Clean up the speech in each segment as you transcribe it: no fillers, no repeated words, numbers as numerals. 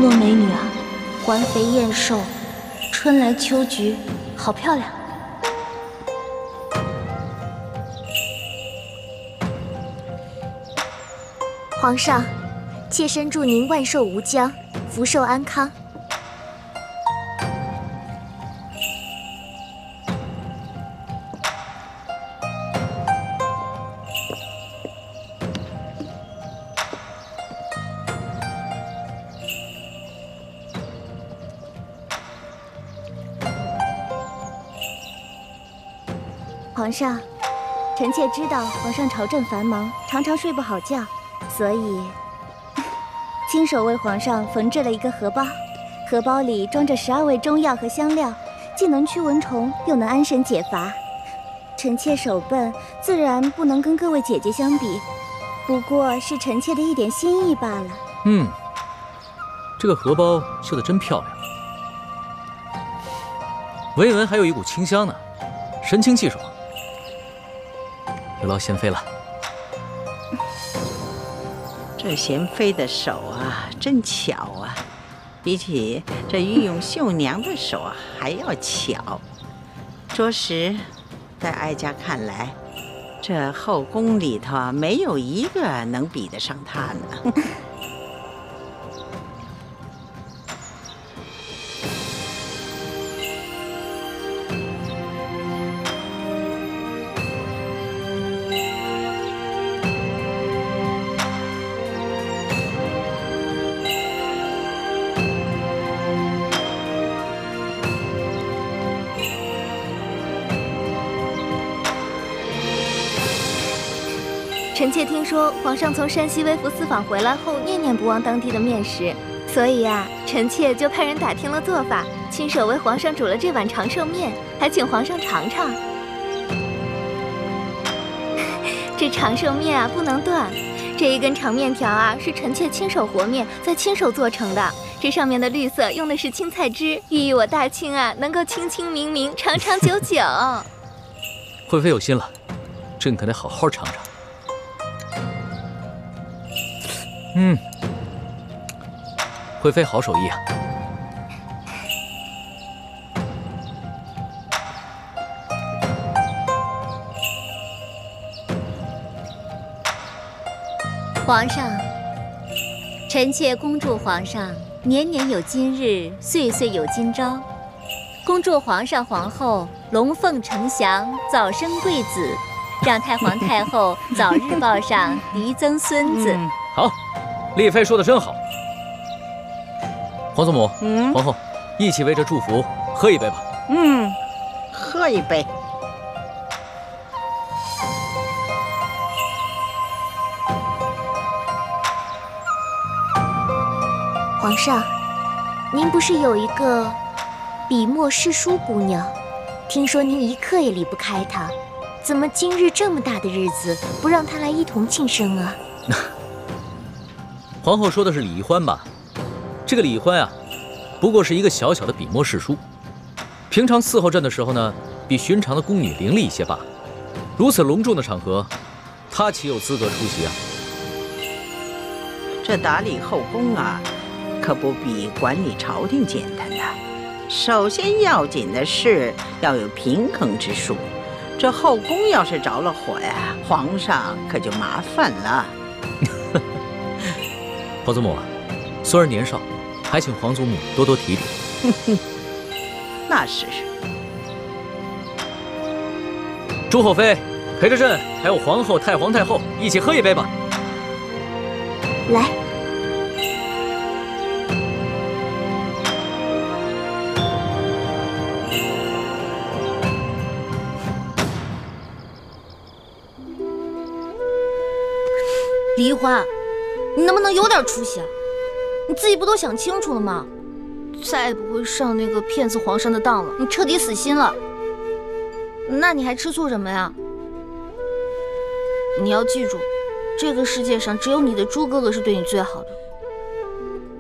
么多美女啊，环肥燕瘦，春来秋菊，好漂亮。皇上，妾身祝您万寿无疆，福寿安康。皇上，臣妾知道皇上朝政繁忙，常常睡不好觉，所以亲手为皇上缝制了一个荷包。荷包里装着12味中药和香料，既能驱蚊虫，又能安神解乏。臣妾手笨，自然不能跟各位姐姐相比，不过是臣妾的一点心意罢了。这个荷包绣得真漂亮，闻一闻还有一股清香呢，神清气爽。有劳贤妃了。这贤妃的手啊，真巧啊，比起这御用绣娘的手啊还要巧。着实，在哀家看来，这后宫里头啊，没有一个能比得上她呢。臣妾听说皇上从山西微服私访回来后，念念不忘当地的面食，所以啊，臣妾就派人打听了做法，亲手为皇上煮了这碗长寿面，还请皇上尝尝。这长寿面啊，不能断。这一根长面条啊，是臣妾亲手和面，再亲手做成的。这上面的绿色用的是青菜汁，寓意我大清啊能够清清明明、长长久久。惠妃有心了，朕可得好好尝尝。惠妃好手艺啊！皇上，臣妾恭祝皇上年年有今日，岁岁有今朝。恭祝皇上皇后龙凤呈祥，早生贵子，让太皇太后早日抱上嫡曾孙子。好，丽妃说的真好。皇祖母，皇后，一起为这祝福喝一杯吧。喝一杯。皇上，您不是有一个笔墨诗书姑娘？听说您一刻也离不开她，怎么今日这么大的日子，不让她来一同庆生啊？皇后说的是李欢吧？这个李欢啊，不过是一个小小的笔墨诗书，平常伺候朕的时候呢，比寻常的宫女伶俐一些罢了。如此隆重的场合，她岂有资格出席啊？这打理后宫啊，可不比管理朝廷简单呐。首先要紧的是要有平衡之术，这后宫要是着了火呀，皇上可就麻烦了。皇祖母啊，孙儿年少，还请皇祖母多多提点。那是。朱后妃，陪着朕还有皇后、太皇太后一起喝一杯吧。来。梨花，你能不能有点出息啊？你自己不都想清楚了吗？再也不会上那个骗子皇上的当了，你彻底死心了。那你还吃醋什么呀？你要记住，这个世界上只有你的猪哥哥是对你最好的。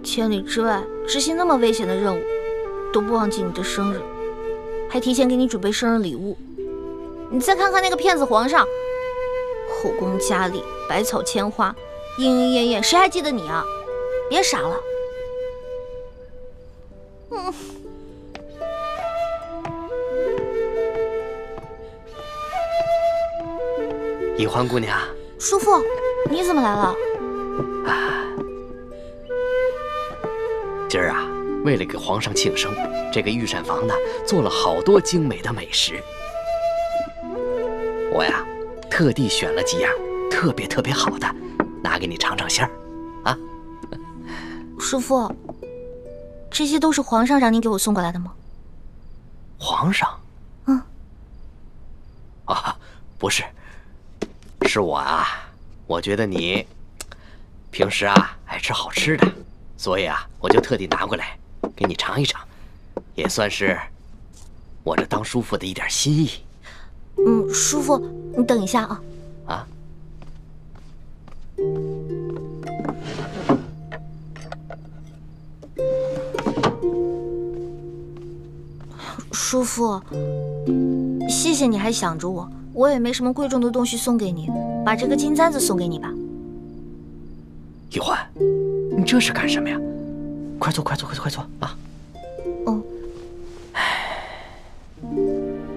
千里之外执行那么危险的任务，都不忘记你的生日，还提前给你准备生日礼物。你再看看那个骗子皇上，后宫佳丽，百草千花，莺莺燕燕，谁还记得你啊？别傻了。易欢姑娘，叔父，你怎么来了？今儿啊，为了给皇上庆生，这个御膳房呢做了好多精美的美食。我呀，特地选了几样特别好的，拿给你尝尝鲜儿。啊，叔父，这些都是皇上让您给我送过来的吗？皇上？嗯。啊，不是，是我啊。我觉得你平时啊爱吃好吃的，所以啊，我就特地拿过来给你尝一尝，也算是我这当叔父的一点心意。叔父，你等一下啊。啊？叔父，谢谢你还想着我，我也没什么贵重的东西送给你，把这个金簪子送给你吧。易欢，你这是干什么呀？快坐啊！哦。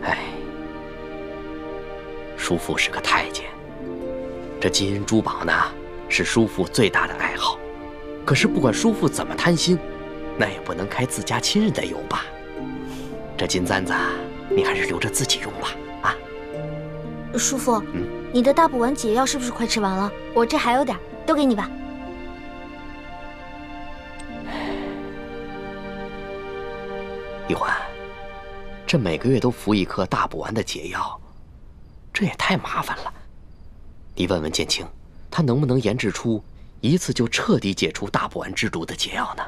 哎，叔父是个太监，这金银珠宝呢是叔父最大的爱好。可是不管叔父怎么贪心，那也不能开自家亲人的油吧？这金簪子你还是留着自己用吧。啊，叔父，你的大补丸解药是不是快吃完了？我这还有点，都给你吧。易欢，这每个月都服一颗大补丸的解药，这也太麻烦了。你问问建清，他能不能研制出一次就彻底解除大补丸之毒的解药呢？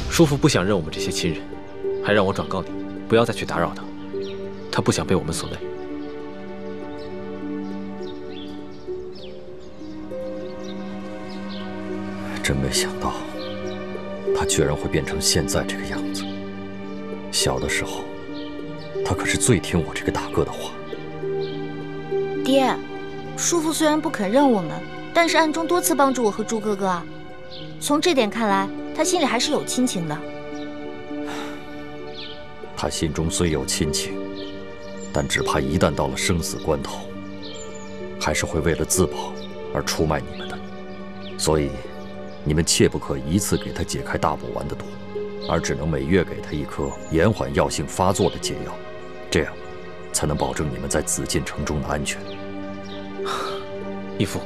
叔父不想认我们这些亲人，还让我转告你，不要再去打扰他。他不想被我们所累。真没想到，他居然会变成现在这个样子。小的时候，他可是最听我这个大哥的话。爹，叔父虽然不肯认我们，但是暗中多次帮助我和朱哥哥啊。从这点看来，他心里还是有亲情的。他心中虽有亲情，但只怕一旦到了生死关头，还是会为了自保而出卖你们的。所以，你们切不可一次给他解开大补丸的毒，而只能每月给他一颗延缓药性发作的解药，这样才能保证你们在紫禁城中的安全。义父，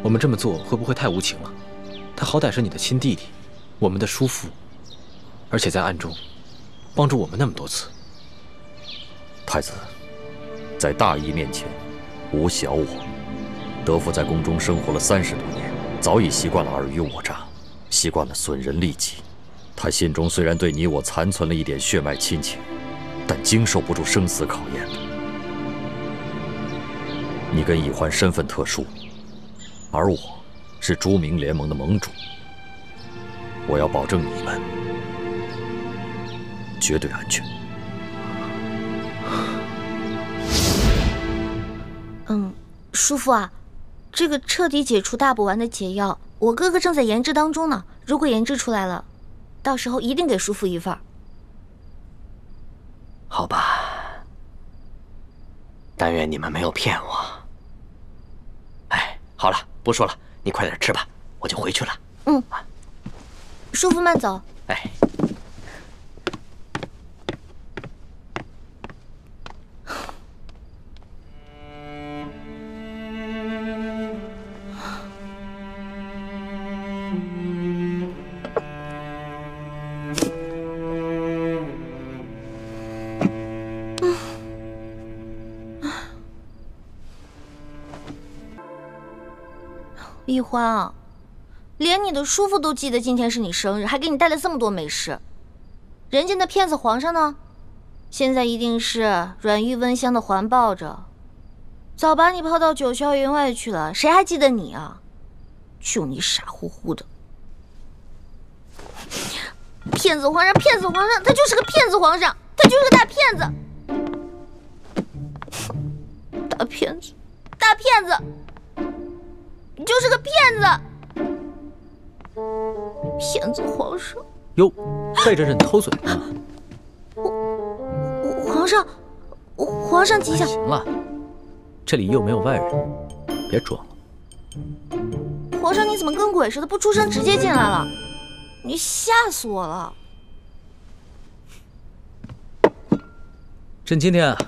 我们这么做会不会太无情了？他好歹是你的亲弟弟，我们的叔父，而且在暗中帮助我们那么多次。太子，在大义面前，无小我。德父在宫中生活了30多年，早已习惯了尔虞我诈，习惯了损人利己。他心中虽然对你我残存了一点血脉亲情，但经受不住生死考验的。你跟易欢身份特殊，而我是朱明联盟的盟主。我要保证你们绝对安全。叔父啊，这个彻底解除大补丸的解药，我哥哥正在研制当中呢。如果研制出来了，到时候一定给叔父一份。好吧，但愿你们没有骗我。哎，好了，不说了，你快点吃吧，我就回去了。叔父慢走。哎。易欢啊，连你的叔父都记得今天是你生日，还给你带了这么多美食。人家那骗子皇上呢？现在一定是软玉温香的环抱着，早把你抛到九霄云外去了，谁还记得你啊？就你傻乎乎的，骗子皇上，骗子皇上，他就是个骗子皇上，他就是个大骗子，大骗子，大骗子。你就是个骗子！骗子皇上！哟，背着朕偷嘴呢！皇上，皇上吉祥。行了，这里又没有外人，别装了。皇上，你怎么跟鬼似的，不出声直接进来了？你吓死我了！朕今天啊，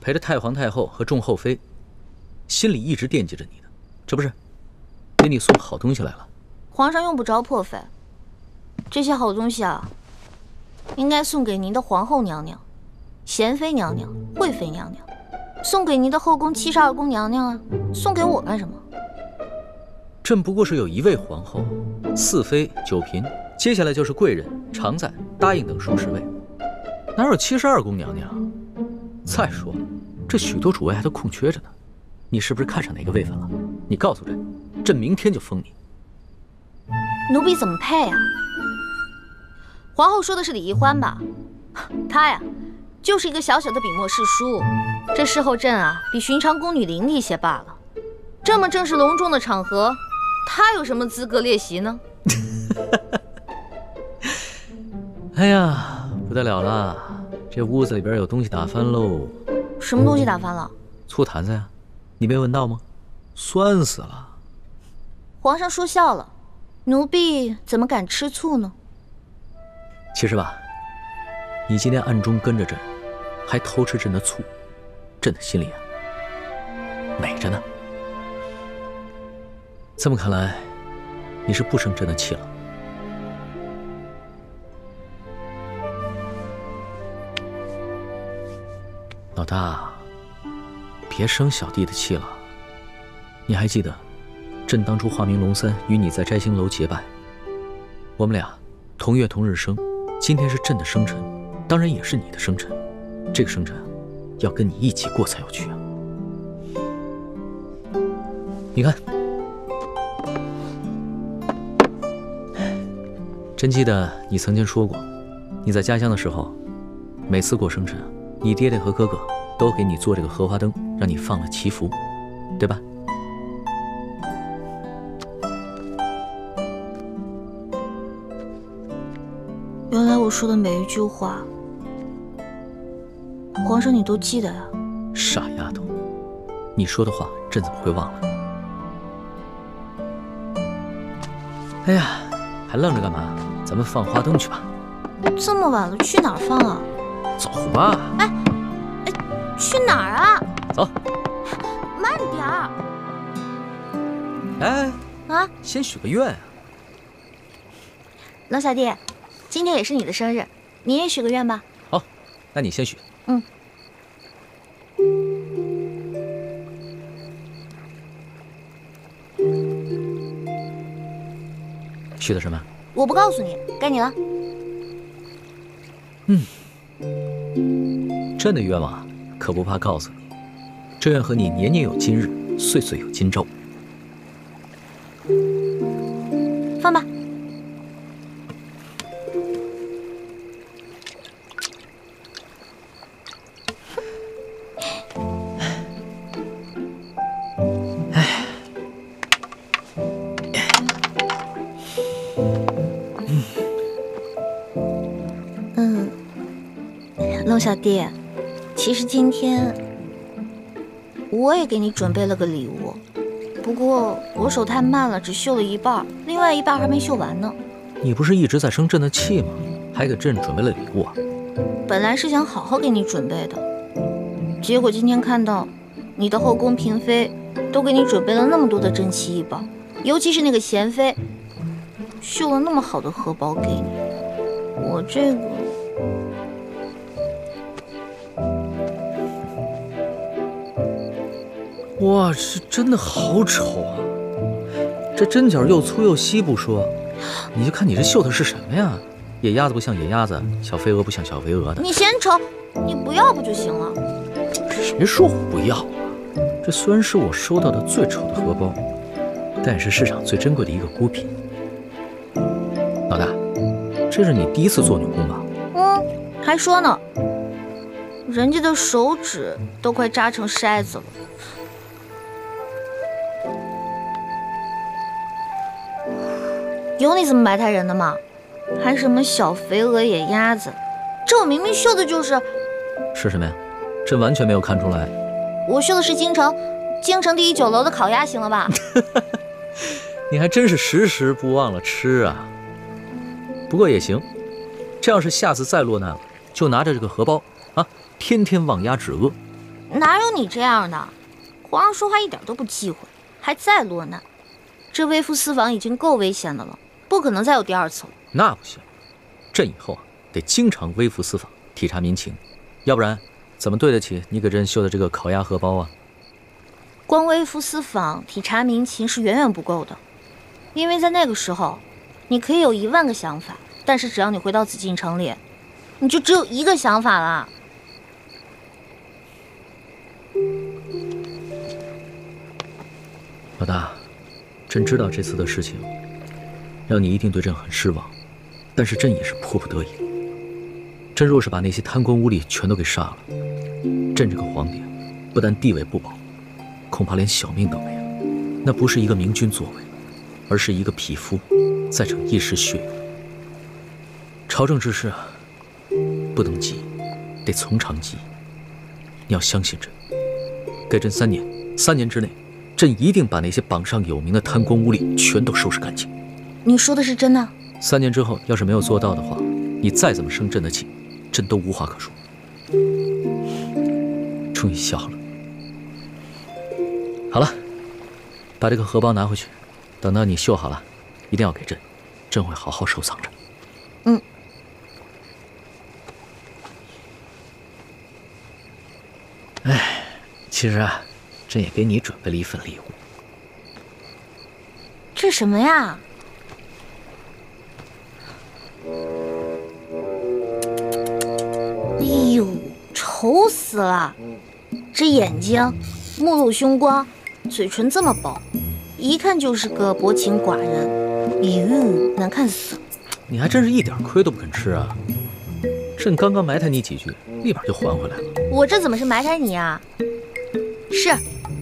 陪着太皇太后和众后妃，心里一直惦记着你呢。这不是给你送好东西来了。皇上用不着破费，这些好东西啊，应该送给您的皇后娘娘、贤妃娘娘、贵妃娘娘，送给您的后宫72宫娘娘啊，送给我干什么？朕不过是有1位皇后、4妃、9嫔，接下来就是贵人、常在、答应等数10位，哪有72宫娘娘？再说了，这许多主位还都空缺着呢，你是不是看上哪个位分了？你告诉朕，朕明天就封你。奴婢怎么配啊？皇后说的是李易欢吧？她呀，就是一个小小的笔墨侍书，这侍候朕啊，比寻常宫女伶俐一些罢了。这么正式隆重的场合，她有什么资格列席呢？哎呀，不得了了，这屋子里边有东西打翻喽！什么东西打翻了？醋坛子呀，你没闻到吗？酸死了！皇上说笑了，奴婢怎么敢吃醋呢？其实吧，你今天暗中跟着朕，还偷吃朕的醋，朕的心里啊，美着呢。这么看来，你是不生朕的气了。老大，别生小弟的气了。你还记得，朕当初化名龙三与你在摘星楼结拜，我们俩同月同日生，今天是朕的生辰，当然也是你的生辰。这个生辰要跟你一起过才有趣啊！你看，朕记得你曾经说过，你在家乡的时候，每次过生辰，你爹爹和哥哥都给你做这个荷花灯，让你放了祈福，对吧？原来我说的每一句话，皇上你都记得呀？傻丫头，你说的话朕怎么会忘了？哎呀，还愣着干嘛？咱们放花灯去吧。这么晚了，去哪儿放啊？走吧。哎，去哪儿啊？走。慢点儿。哎，啊，先许个愿啊。龙小弟，今天也是你的生日，你也许个愿吧。好，那你先许。嗯。许的什么？我不告诉你，该你了。朕的愿望可不怕告诉你，这愿和你年年有今日，岁岁有今朝。放吧。龙小弟，其实今天我也给你准备了个礼物，不过我手太慢了，只绣了一半，另外一半还没绣完呢。你不是一直在生朕的气吗？还给朕准备了礼物啊？本来是想好好给你准备的，结果今天看到你的后宫嫔妃都给你准备了那么多的珍奇异宝，尤其是那个贤妃，绣了那么好的荷包给你，我这个……哇，这真的好丑啊！这针脚又粗又细不说，你就看你这绣的是什么呀？野鸭子不像野鸭子，小飞蛾不像小飞蛾的。你嫌丑，你不要不就行了？谁说我不要啊？这虽然是我收到的最丑的荷包，但也是市场最珍贵的一个孤品。老大，这是你第一次做女工吧？还说呢，人家的手指都快扎成筛子了。有你这么埋汰人的吗？还什么小肥鹅野鸭子，这我明明绣的就是……是什么呀？朕完全没有看出来。我说的是京城第1酒楼的烤鸭，行了吧？你还真是时时不忘了吃啊。不过也行，这要是下次再落难了，就拿着这个荷包啊，天天望鸭止饿。哪有你这样的？皇上说话一点都不忌讳，还再落难。这微服私访已经够危险的了，不可能再有第2次了。那不行，朕以后啊得经常微服私访，体察民情，要不然怎么对得起你给朕绣的这个烤鸭荷包啊？光微服私访、体察民情是远远不够的，因为在那个时候，你可以有1万个想法，但是只要你回到紫禁城里，你就只有1个想法了。老大，朕知道这次的事情让你一定对朕很失望，但是朕也是迫不得已。朕若是把那些贪官污吏全都给杀了，朕这个皇帝不但地位不保，恐怕连小命都没了。那不是一个明君作为，而是一个匹夫在逞一时血勇。朝政之事啊，不能急，得从长计议。你要相信朕，给朕3年，3年之内，朕一定把那些榜上有名的贪官污吏全都收拾干净。你说的是真的？3年之后，要是没有做到的话，你再怎么生朕的气，朕都无话可说。终于笑了。好了，把这个荷包拿回去，等到你绣好了，一定要给朕，朕会好好收藏着。嗯。哎，其实啊，朕也给你准备了一份礼物。这什么呀？哎呦，丑死了！这眼睛，目露凶光，嘴唇这么薄，一看就是个薄情寡人。哟，难看死了！你还真是一点亏都不肯吃啊！朕刚刚埋汰你几句，立马就还回来了。我这怎么是埋汰你啊？是，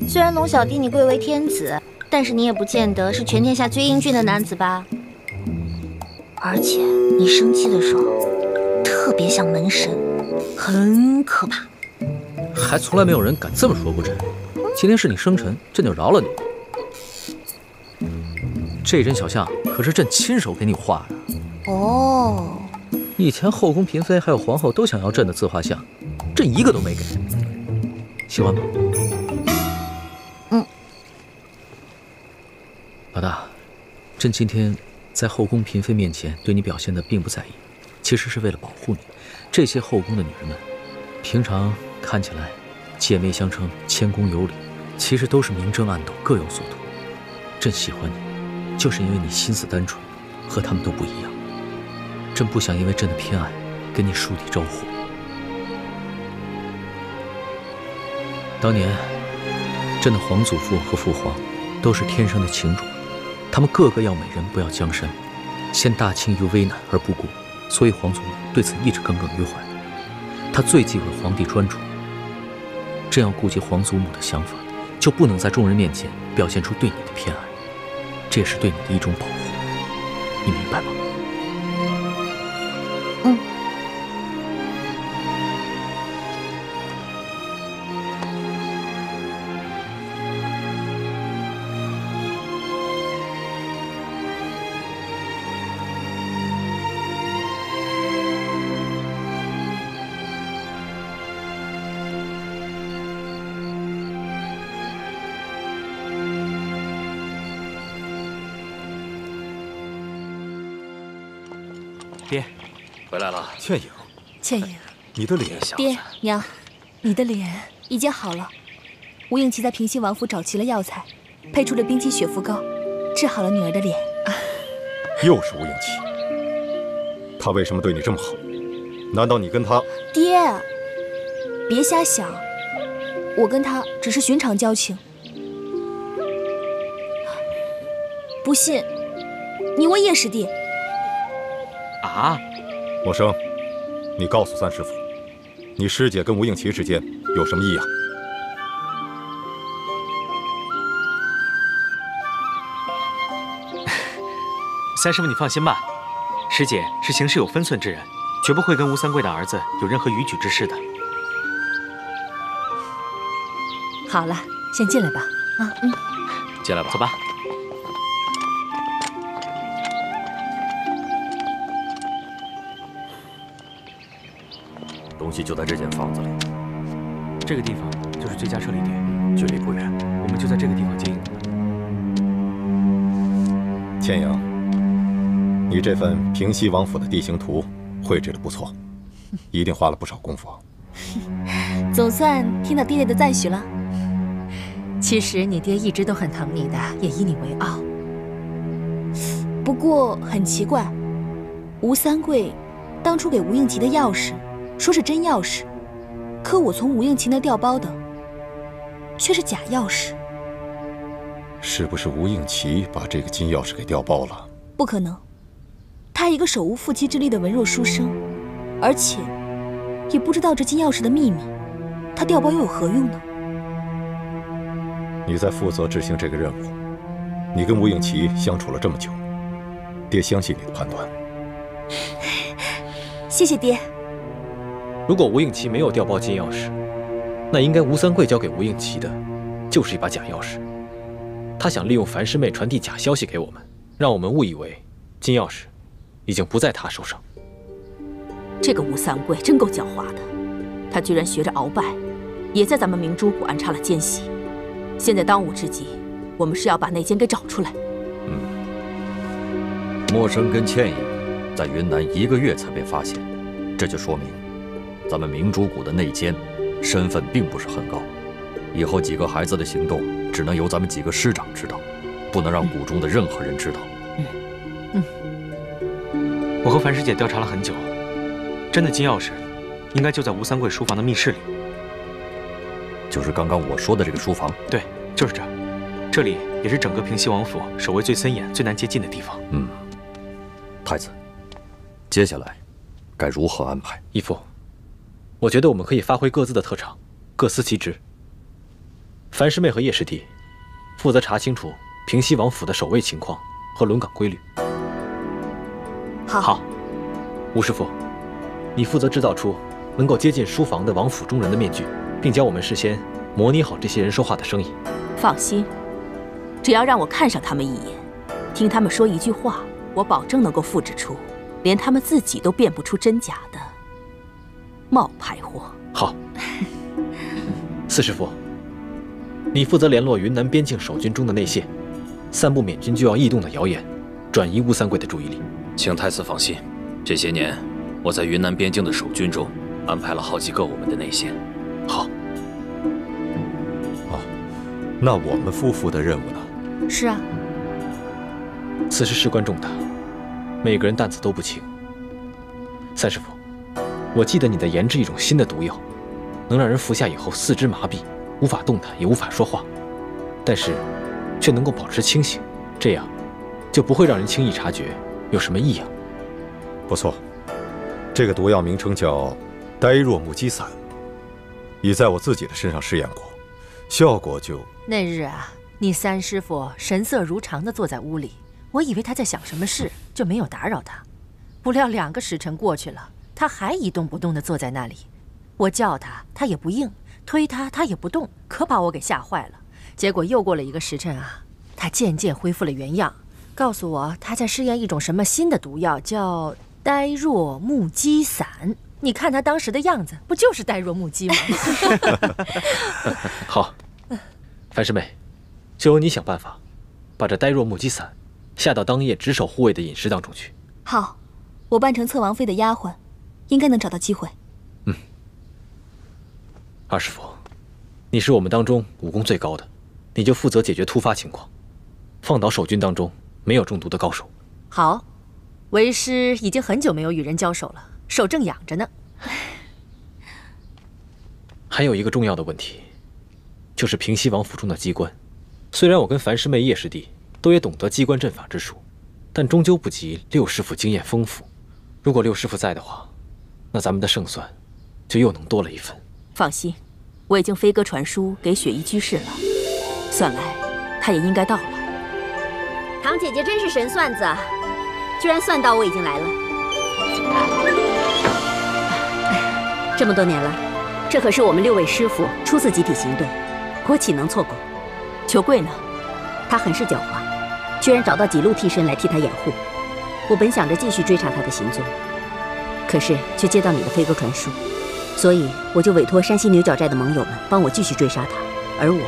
虽然龙小弟你贵为天子，但是你也不见得是全天下最英俊的男子吧？而且你生气的时候，特别像门神，很可怕。还从来没有人敢这么说过朕。今天是你生辰，朕就饶了你。这针小象可是朕亲手给你画的。哦，以前后宫嫔妃还有皇后都想要朕的自画像，朕一个都没给。喜欢吗？嗯。老大，朕今天在后宫嫔妃面前对你表现的并不在意，其实是为了保护你。这些后宫的女人们，平常看起来姐妹相称、谦恭有礼，其实都是明争暗斗，各有所图。朕喜欢你，就是因为你心思单纯，和他们都不一样。朕不想因为朕的偏爱跟你树敌招祸。当年，朕的皇祖父和父皇都是天生的情种，他们个个要美人，不要江山，陷大清于危难而不顾，所以皇祖母对此一直耿耿于怀。他最忌讳皇帝专宠，朕要顾及皇祖母的想法，就不能在众人面前表现出对你的偏爱，这也是对你的一种保护，你明白吗？嗯。爹，回来了。倩影，倩影，你的脸，爹娘，你的脸已经好了。吴应琪在平西王府找齐了药材，配出了冰肌雪肤膏，治好了女儿的脸。又是吴应琪，他为什么对你这么好？难道你跟他？爹，别瞎想，我跟他只是寻常交情。不信，你问叶师弟。啊，默生，你告诉三师傅，你师姐跟吴应琪之间有什么异样？三师傅，你放心吧，师姐是行事有分寸之人，绝不会跟吴三桂的儿子有任何逾矩之事的。好了，先进来吧。进来吧，走吧。东西就在这间房子里，这个地方就是最佳撤离点，距离不远。我们就在这个地方接应。千阳，你这份平西王府的地形图绘制的不错，一定花了不少功夫。总算听到爹爹的赞许了。其实你爹一直都很疼你的，也以你为傲。不过很奇怪，吴三桂当初给吴应奇的钥匙，说是真钥匙，可我从吴应奇那调包的，却是假钥匙。是不是吴应奇把这个金钥匙给调包了？不可能，他一个手无缚鸡之力的文弱书生，而且也不知道这金钥匙的秘密，他调包又有何用呢？你在负责执行这个任务，你跟吴应奇相处了这么久，爹相信你的判断。谢谢爹。如果吴应奇没有调包金钥匙，那应该吴三桂交给吴应奇的，就是一把假钥匙。他想利用樊师妹传递假消息给我们，让我们误以为金钥匙已经不在他手上。这个吴三桂真够狡猾的，他居然学着鳌拜，也在咱们明珠谷安插了奸细。现在当务之急，我们是要把内奸给找出来。莫生跟倩影在云南1个月才被发现，这就说明咱们明珠谷的内奸身份并不是很高。以后几个孩子的行动只能由咱们几个师长知道，不能让谷中的任何人知道。我和樊师姐调查了很久，真的金钥匙应该就在吴三桂书房的密室里。就是刚刚我说的这个书房？对，就是这儿。这里也是整个平西王府守卫最森严、最难接近的地方。太子，接下来该如何安排？义父，我觉得我们可以发挥各自的特长，各司其职。樊师妹和叶师弟负责查清楚平西王府的守卫情况和轮岗规律。好。吴师傅，你负责制造出能够接近书房的王府中人的面具，并教我们事先模拟好这些人说话的声音。放心，只要让我看上他们一眼，听他们说一句话，我保证能够复制出连他们自己都辨不出真假的冒牌货。好。四师傅，你负责联络云南边境守军中的内线，散布缅军就要异动的谣言，转移吴三桂的注意力。请太子放心，这些年我在云南边境的守军中安排了好几个我们的内线。好。那我们夫妇的任务呢？是啊，此事事关重大，每个人担子都不轻。三师傅，我记得你在研制一种新的毒药，能让人服下以后四肢麻痹，无法动弹，也无法说话，但是却能够保持清醒，这样就不会让人轻易察觉有什么异样。不错，这个毒药名称叫呆若木鸡散，已在我自己的身上试验过，效果就……那日啊，你三师傅神色如常地坐在屋里，我以为他在想什么事，就没有打扰他。不料2个时辰过去了，他还一动不动地坐在那里。我叫他，他也不应；推他，他也不动，可把我给吓坏了。结果又过了1个时辰啊，他渐渐恢复了原样，告诉我他在试验一种什么新的毒药，叫呆若木鸡散。你看他当时的样子，不就是呆若木鸡吗？好，樊师妹，就由你想办法，把这呆若木鸡散下到当夜值守护卫的饮食当中去。好，我扮成侧王妃的丫鬟，应该能找到机会。二师傅，你是我们当中武功最高的，你就负责解决突发情况，放倒守军当中没有中毒的高手。好，为师已经很久没有与人交手了，手正痒着呢。还有一个重要的问题，就是平西王府中的机关。虽然我跟樊师妹、叶师弟都也懂得机关阵法之术，但终究不及六师傅经验丰富。如果六师傅在的话，那咱们的胜算就又能多了一分。放心，我已经飞鸽传书给雪衣居士了，算来他也应该到了。堂姐姐真是神算子，居然算到我已经来了。这么多年了，这可是我们6位师傅初次集体行动，我岂能错过？裘贵呢？他很是狡猾，居然找到几路替身来替他掩护。我本想着继续追查他的行踪，可是却接到你的飞鸽传书，所以我就委托山西牛角寨的盟友们帮我继续追杀他，而我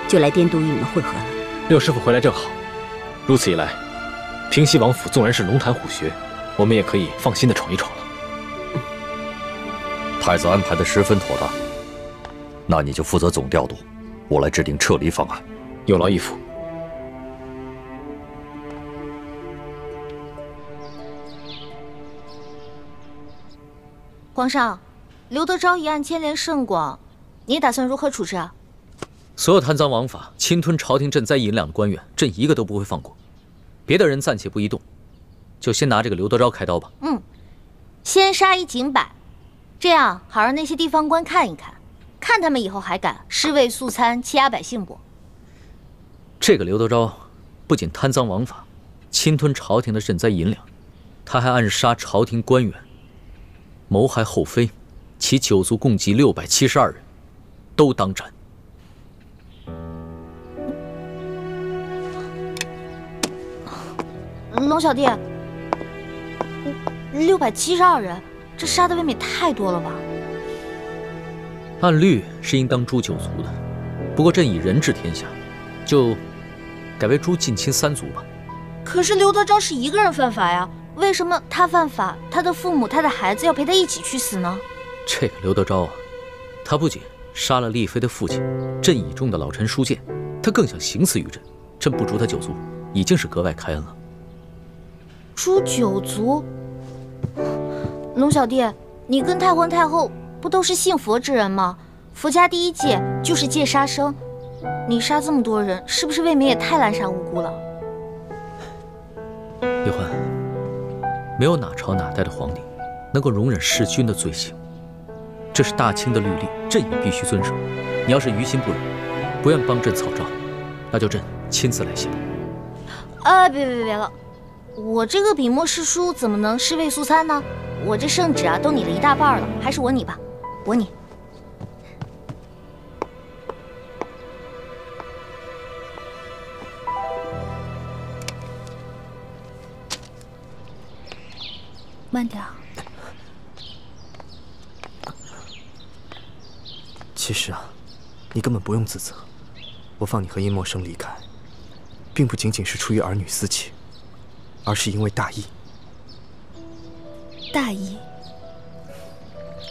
就来滇都与你们会合了。六师傅回来正好，如此一来，平西王府纵然是龙潭虎穴，我们也可以放心的闯一闯了。太子安排的十分妥当，那你就负责总调度，我来制定撤离方案。有劳义父。皇上，刘德昭一案牵连甚广，你打算如何处置啊？所有贪赃枉法、侵吞朝廷赈灾银两的官员，朕一个都不会放过。别的人暂且不宜动，就先拿这个刘德昭开刀吧。先杀一儆百，这样好让那些地方官看一看，看他们以后还敢尸位素餐、欺压百姓不？这个刘德昭不仅贪赃枉法、侵吞朝廷的赈灾银两，他还暗杀朝廷官员，谋害后妃，其九族共计672人，都当斩。龙小弟，672人，这杀的未免太多了吧？按律是应当诛九族的，不过朕以人治天下，就改为诛近亲3族吧。可是刘德昭是一个人犯法呀，为什么他犯法，他的父母、他的孩子要陪他一起去死呢？这个刘德昭啊，他不仅杀了丽妃的父亲朕倚重的老臣舒建，他更想行刺于朕。朕不诛他九族，已经是格外开恩了。诛九族？龙小弟，你跟太皇太后不都是信佛之人吗？佛家第一戒就是戒杀生，你杀这么多人，是不是未免也太滥杀无辜了？叶欢，没有哪朝哪代的皇帝能够容忍弑君的罪行，这是大清的律例，朕也必须遵守。你要是于心不忍，不愿帮朕草诏，那就朕亲自来写。别了，我这个笔墨诗书怎么能尸位素餐呢？我这圣旨啊都拟了一大半了，还是我拟吧，我拟。慢点。其实啊，你根本不用自责。我放你和殷默生离开，并不仅仅是出于儿女私情，而是因为大义。大义？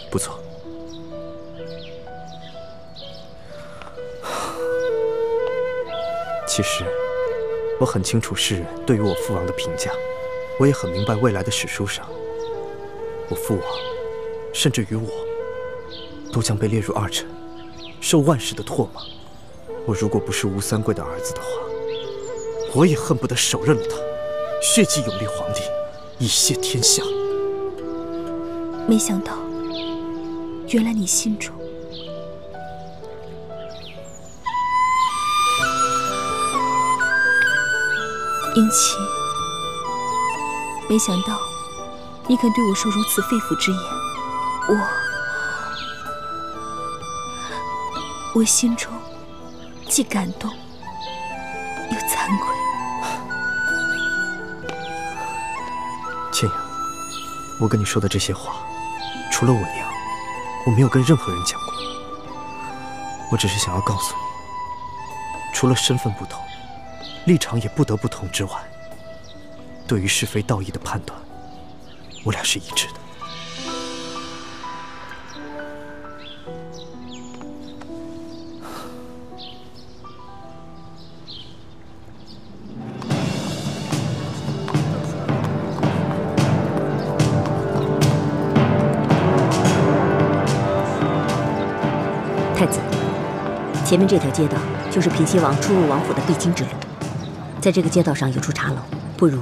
不错。其实，我很清楚世人对于我父王的评价，我也很明白未来的史书上，我父王，甚至于我，都将被列入二臣，受万世的唾骂。我如果不是吴三桂的儿子的话，我也恨不得手刃了他，血祭永历皇帝，以谢天下。没想到，原来你心中英奇，没想到你肯对我说如此肺腑之言，我心中既感动又惭愧。千阳，我跟你说的这些话，除了我娘，我没有跟任何人讲过。我只是想要告诉你，除了身份不同，立场也不得不同之外，对于是非道义的判断，我俩是一致的。太子，前面这条街道就是平西王出入王府的必经之路。在这个街道上有处茶楼，不如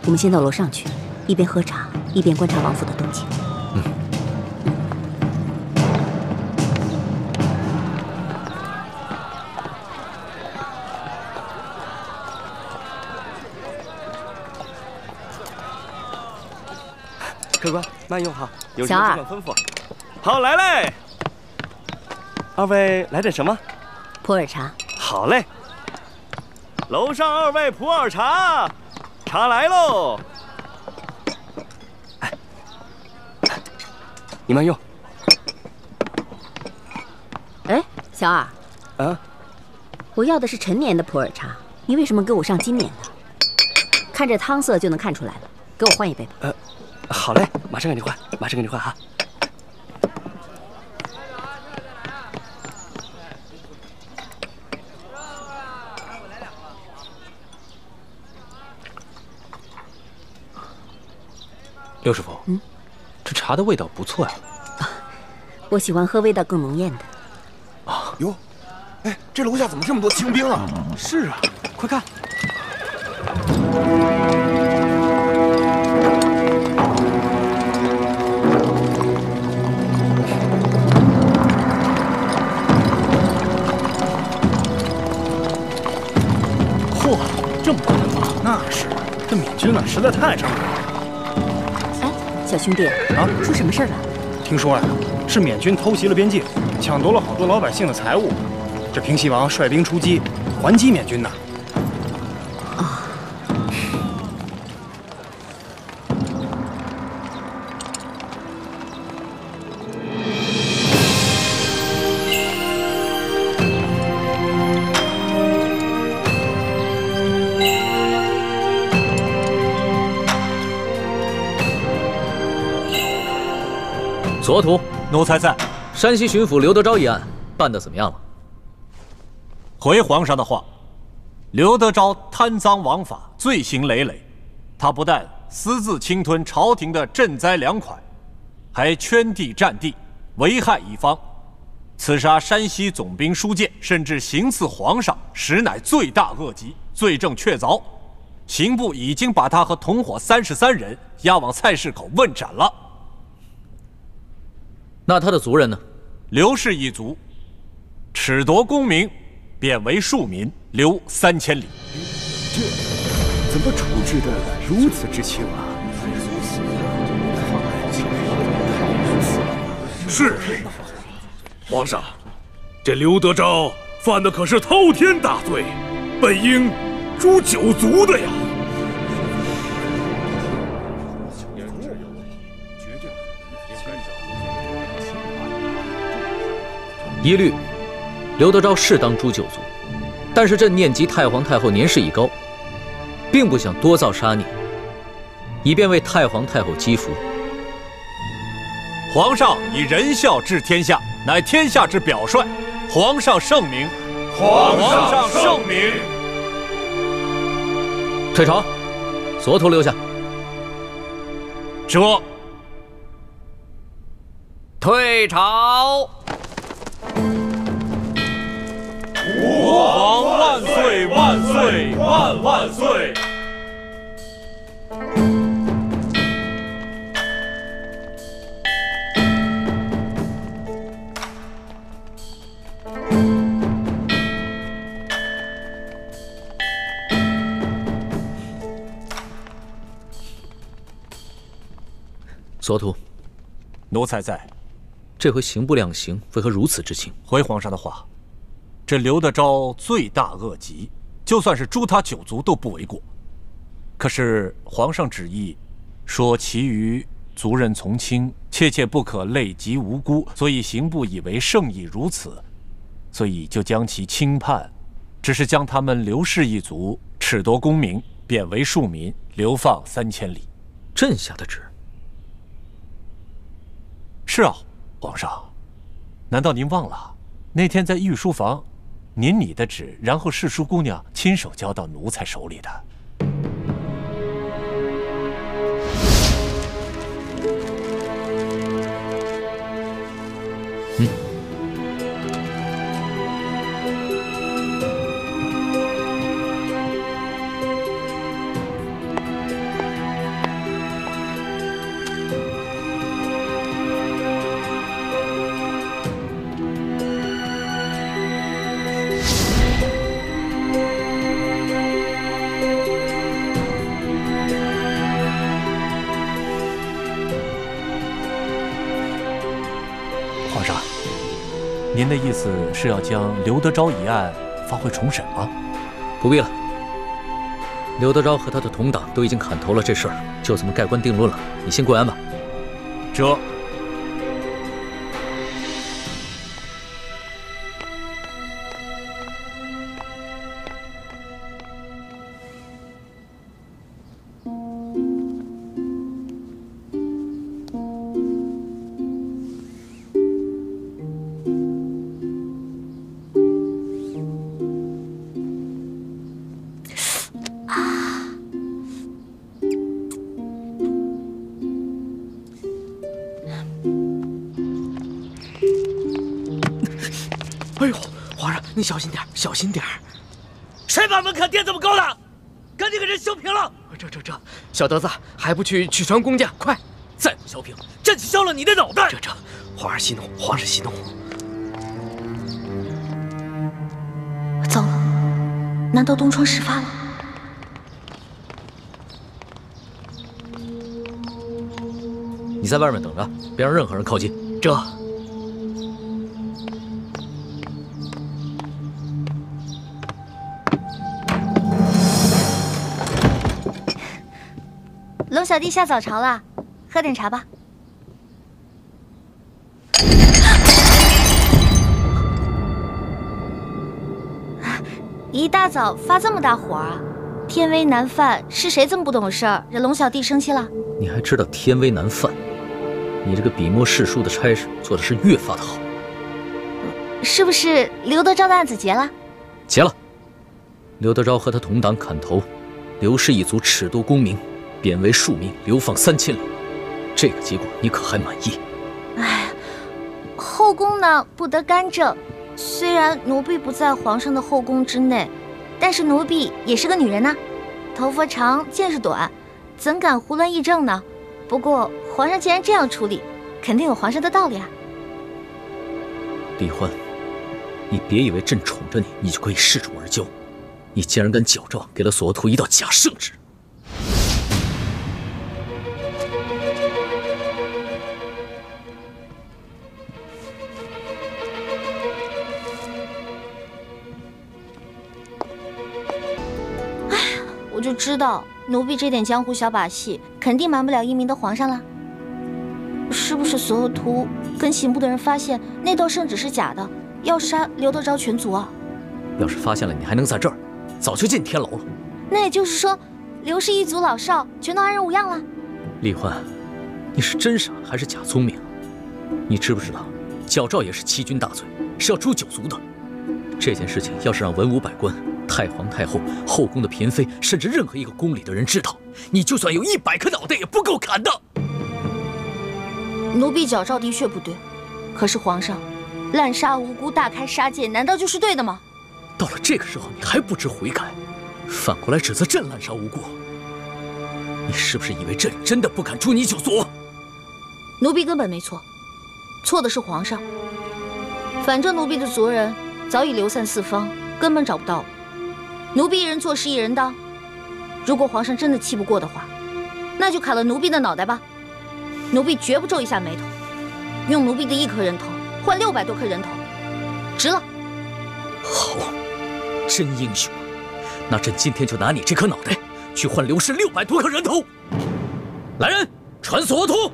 我们先到楼上去，一边喝茶，一边观察王府的动静。客官，慢用哈，有什小二么尽管吩咐。好，来嘞！二位来点什么？普洱茶。好嘞。楼上2位普洱茶，茶来喽。哎，你慢用。哎，小二。啊。我要的是陈年的普洱茶，你为什么给我上今年的？看这汤色就能看出来了，给我换一杯吧。好嘞，马上给你换，马上给你换哈。刘师傅，这茶的味道不错呀。我喜欢喝味道更浓艳的。啊哟，哎，这楼下怎么这么多清兵啊？是啊，快看。嚯，这么多人马，那是，这缅军啊实在太猖狂了。小兄弟啊，出什么事了？听说呀，是缅军偷袭了边境，抢夺了好多老百姓的财物。这平西王率兵出击，还击缅军呢。啊！左图，奴才在。山西巡抚刘德昭一案办得怎么样了？回皇上的话，刘德昭贪赃枉法，罪行累累。他不但私自侵吞朝廷的赈灾粮款，还圈地占地，危害一方，刺杀山西总兵书建，甚至行刺皇上，实乃罪大恶极，罪证确凿。刑部已经把他和同伙33人押往菜市口问斩了。那他的族人呢？刘氏一族，褫夺功名，贬为庶民，流3000里。这怎么处置的如此之轻啊？是，皇上，这刘德昭犯的可是滔天大罪，本应诛9族的呀。一律，刘德昭是当诛9族，但是朕念及太皇太后年事已高，并不想多造杀孽，以便为太皇太后积福。皇上以仁孝治天下，乃天下之表率。皇上圣明，皇上圣明。退朝，左图留下。这。退朝。吾皇万岁万岁万万岁！左图，奴才在。这回刑部量刑，为何如此之轻？回皇上的话。这刘德昭罪大恶极，就算是诛他9族都不为过。可是皇上旨意说，其余族人从轻，切切不可累及无辜，所以刑部以为圣意如此，所以就将其轻判，只是将他们刘氏一族褫夺功名，贬为庶民，流放3000里。朕下的旨。是啊，皇上，难道您忘了那天在御书房？您拟的旨，然后侍书姑娘亲手交到奴才手里的。您的意思是要将刘德昭一案发回重审吗？不必了，刘德昭和他的同党都已经砍头了，这事儿就这么盖棺定论了。你先跪安吧。这。 哎呦，皇上，您小心点，小心点！谁把门槛垫这么高的？赶紧给人削平了！这，小德子还不去取传工匠？快！再不削平，朕削了你的脑袋！这，皇上息怒，皇上息怒。糟了，难道东窗事发了？你在外面等着，别让任何人靠近。这。 龙小弟下早朝了，喝点茶吧。一大早发这么大火啊！天威难犯，是谁这么不懂事儿，惹龙小弟生气了？你还知道天威难犯？你这个笔墨诗书的差事做的是越发的好。是不是刘德昭的案子结了？结了。刘德昭和他同党砍头，刘氏一族褫夺功名。 贬为庶民，流放3000里，这个结果你可还满意？哎，后宫呢不得干政。虽然奴婢不在皇上的后宫之内，但是奴婢也是个女人呐，头发长，见识短，怎敢胡乱议政呢？不过皇上既然这样处理，肯定有皇上的道理啊。李欢，你别以为朕宠着你，你就可以恃宠而骄。你竟然敢矫诏给了索额图一道假圣旨！ 我就知道奴婢这点江湖小把戏，肯定瞒不了英明的皇上了。是不是索额图跟刑部的人发现那道圣旨是假的，要杀刘德昭全族啊？要是发现了，你还能在这儿？早就进天牢了。那也就是说，刘氏一族老少全都安然无恙了？李欢，你是真傻还是假聪明？你知不知道，矫诏也是欺君大罪，是要诛九族的。这件事情要是让文武百官、太皇太后、后宫的嫔妃，甚至任何一个宫里的人知道，你就算有100颗脑袋也不够砍的。奴婢矫诏的确不对，可是皇上，滥杀无辜、大开杀戒，难道就是对的吗？到了这个时候，你还不知悔改，反过来指责朕滥杀无辜，你是不是以为朕真的不敢诛你9族？奴婢根本没错，错的是皇上。反正奴婢的族人早已流散四方，根本找不到我。奴婢一人做事一人当，如果皇上真的气不过的话，那就砍了奴婢的脑袋吧。奴婢绝不皱一下眉头，用奴婢的1颗人头换600多颗人头，值了。好，真英雄啊！那朕今天就拿你这颗脑袋去换刘氏600多颗人头。来人，传索额图。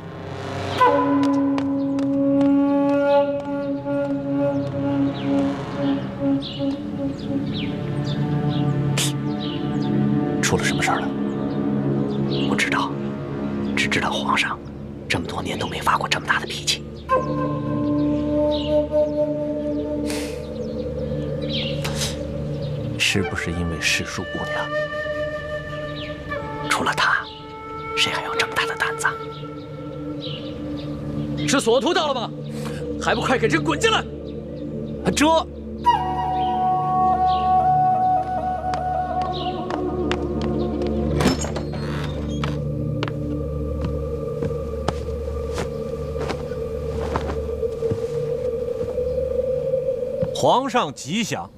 出了什么事儿了？不知道，只知道皇上这么多年都没发过这么大的脾气。是不是因为世淑姑娘？除了她，谁还有这么大的胆子？是索额图到了吗？还不快给人滚进来！这。 皇上吉祥。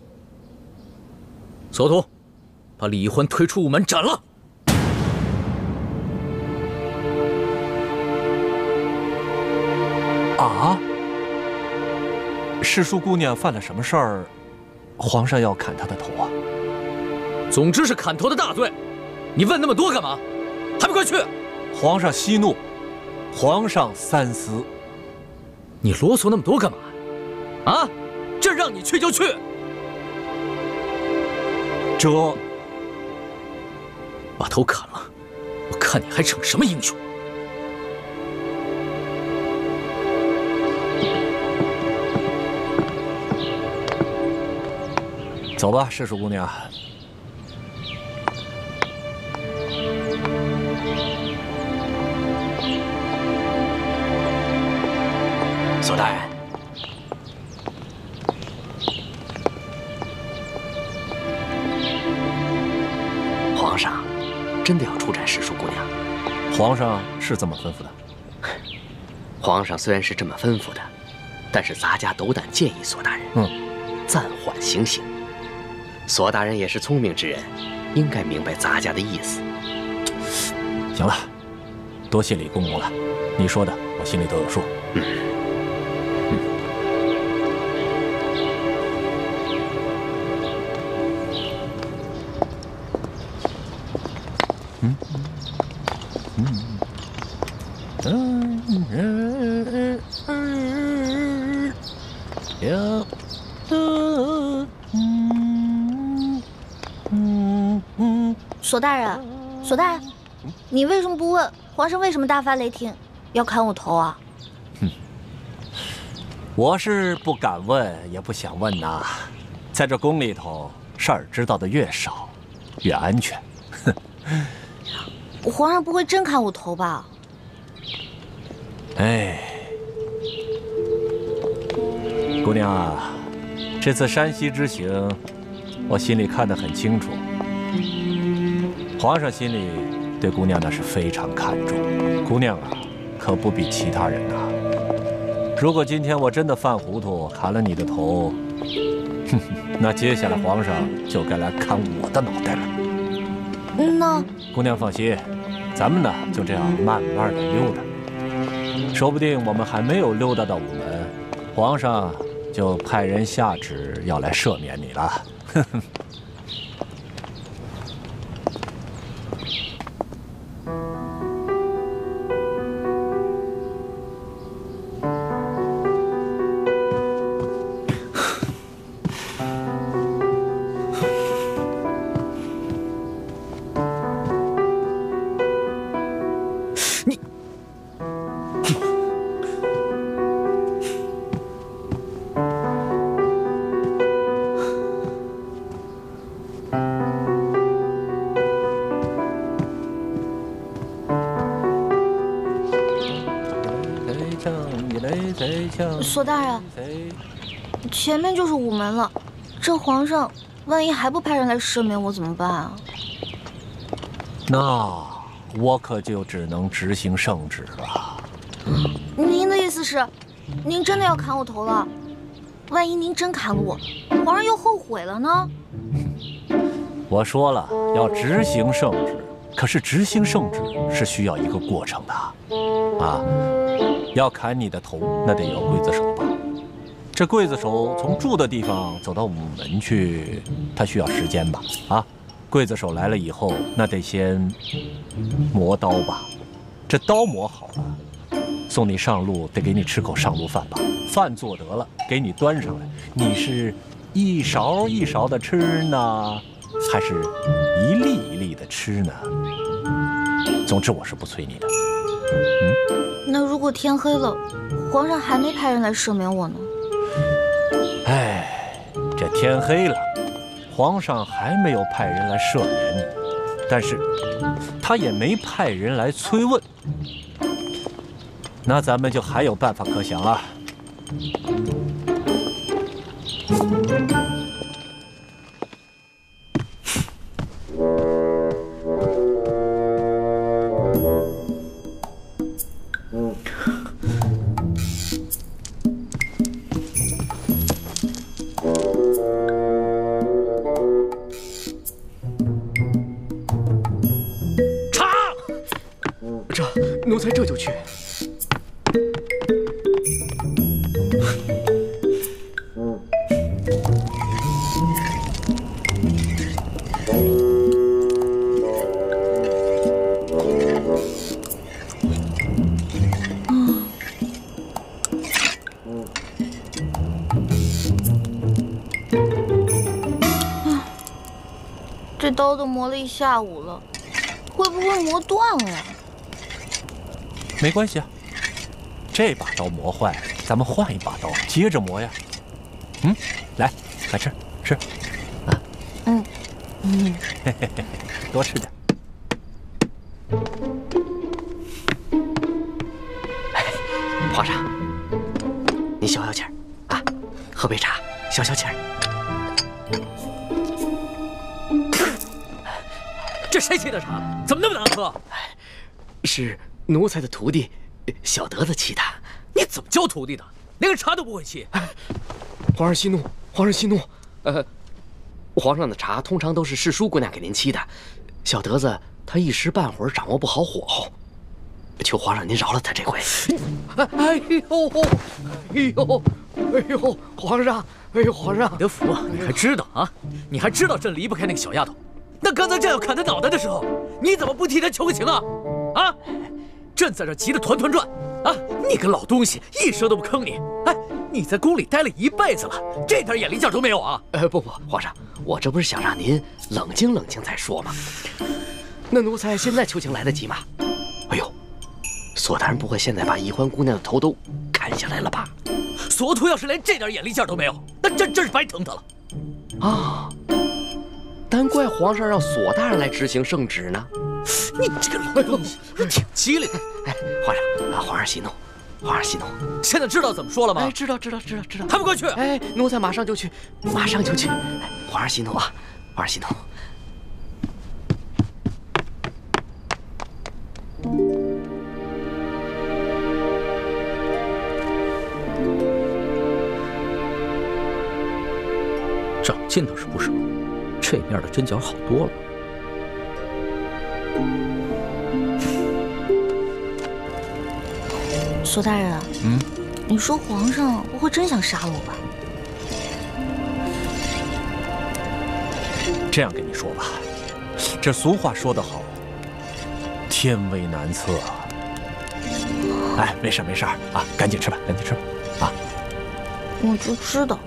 索额图，把李易欢推出午门斩了。啊！世淑姑娘犯了什么事儿，皇上要砍她的头啊？总之是砍头的大罪。你问那么多干嘛？还不快去！皇上息怒，皇上三思。你啰嗦那么多干嘛？啊？这让你去就去。这把头砍了，我看你还逞什么英雄！走吧，世淑姑娘。索大人，皇上真的要出战世淑姑娘？皇上是这么吩咐的。皇上虽然是这么吩咐的，但是咱家斗胆建议索大人，暂缓行刑。索大人也是聪明之人，应该明白咱家的意思。行了，多谢李公公了，你说的我心里都有数。索大人，索大人，你为什么不问皇上为什么大发雷霆，要砍我头啊？我是不敢问，也不想问呐。在这宫里头，事儿知道的越少，越安全。皇上不会真砍我头吧？哎，姑娘啊，这次山西之行，我心里看得很清楚。皇上心里对姑娘那是非常看重，姑娘啊，可不比其他人呐。如果今天我真的犯糊涂砍了你的头，那接下来皇上就该来砍我的脑袋了。那姑娘放心，咱们呢就这样慢慢的溜达，说不定我们还没有溜达到午门，皇上就派人下旨要来赦免你了。索大人，前面就是午门了，这皇上万一还不派人来赦免我怎么办啊？那我可就只能执行圣旨了。您的意思是，您真的要砍我头了？万一您真砍了我，皇上又后悔了呢？我说了要执行圣旨，可是执行圣旨是需要一个过程的，啊。要砍你的头，那得有刽子手吧？这刽子手从住的地方走到午门去，他需要时间吧？啊，刽子手来了以后，那得先磨刀吧？这刀磨好了，送你上路，得给你吃口上路饭吧？饭做得了，给你端上来，你是一勺一勺的吃呢，还是一粒一粒的吃呢？总之，我是不催你的。那如果天黑了，皇上还没派人来赦免我呢？哎，这天黑了，皇上还没有派人来赦免你，但是他也没派人来催问，那咱们就还有办法可想了。奴才这就去。这刀都磨了一下午了，会不会磨断了呀？没关系啊，这把刀磨坏，咱们换一把刀，接着磨呀。来，快吃吃。嘿嘿嘿，多吃点。皇上，你消消气儿啊，喝杯茶消消气儿。这谁沏的茶？怎么那么难喝？是奴才的徒弟小德子沏的。你怎么教徒弟的？连个茶都不会沏？皇上息怒，皇上息怒。皇上的茶通常都是世淑姑娘给您沏的，小德子他一时半会儿掌握不好火候，求皇上您饶了他这回。哎呦，皇上，皇上，你的福啊！你还知道啊？你还知道朕离不开那个小丫头？那刚才朕要砍她脑袋的时候，你怎么不替她求个情啊？啊！朕在这急得团团转啊！你个老东西，一声都不吭你！哎，你在宫里待了一辈子了，这点眼力劲都没有啊！不，皇上，我这不是想让您冷静冷静再说吗？那奴才现在求情来得及吗？哎呦，索大人不会现在把宜欢姑娘的头都砍下来了吧？索图要是连这点眼力劲都没有，那朕真是白疼他了。啊！难怪皇上让索大人来执行圣旨呢。你这个老东西，挺机灵的。哎，皇上息怒，皇上息怒。现在知道怎么说了吗？哎，知道。还不快去！哎，奴才马上就去，马上就去。皇上息怒啊，皇上息怒。长进倒是不少，这面的针脚好多了。索大人，你说皇上不会真想杀我吧？这样跟你说吧，这俗话说得好，天威难测啊。哎，没事啊，赶紧吃吧啊！我就知道，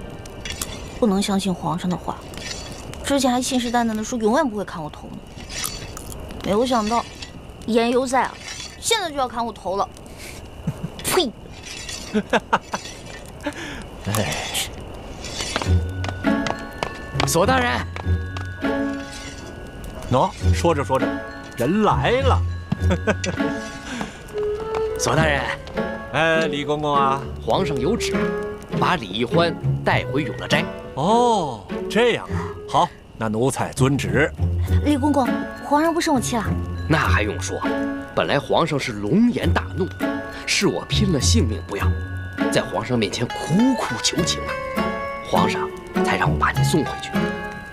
不能相信皇上的话。之前还信誓旦旦的说永远不会砍我头呢，没有想到言犹在耳，现在就要砍我头了。呸！哎，索大人，喏，说着人来了。索大人，哎，李公公啊，皇上有旨，把李易欢带回永乐斋。哦，这样啊，好，那奴才遵旨。李公公，皇上不生我气了？那还用说，本来皇上是龙颜大怒，是我拼了性命不要，在皇上面前苦苦求情啊，皇上才让我把你送回去。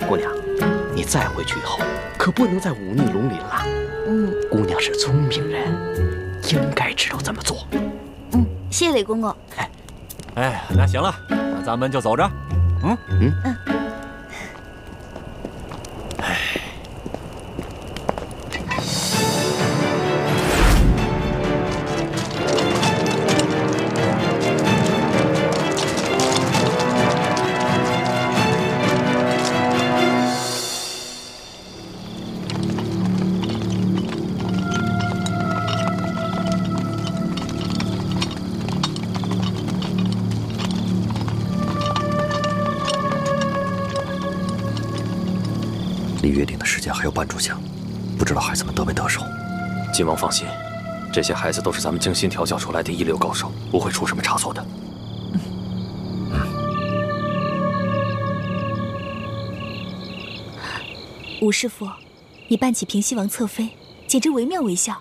姑娘，你再回去以后，可不能再忤逆龙鳞了。姑娘是聪明人，应该知道怎么做。谢谢李公公。哎，那行了，那咱们就走着。离约定的时间还有半炷香，不知道孩子们得没得手。晋王放心，这些孩子都是咱们精心调教出来的一流高手，不会出什么差错的。武师傅，你扮起平西王侧妃，简直惟妙惟肖。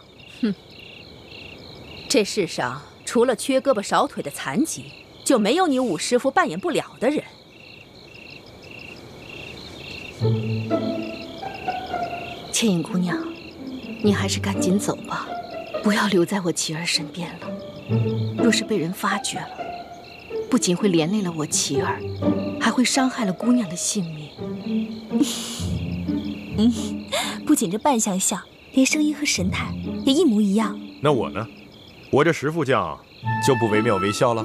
这世上除了缺胳膊少腿的残疾，就没有你武师傅扮演不了的人。倩影姑娘，你还是赶紧走吧，不要留在我琪儿身边了。若是被人发觉了，不仅会连累了我琪儿，还会伤害了姑娘的性命。不仅这扮相像，连声音和神态也一模一样。那我呢？我这石副将就不惟妙惟肖了？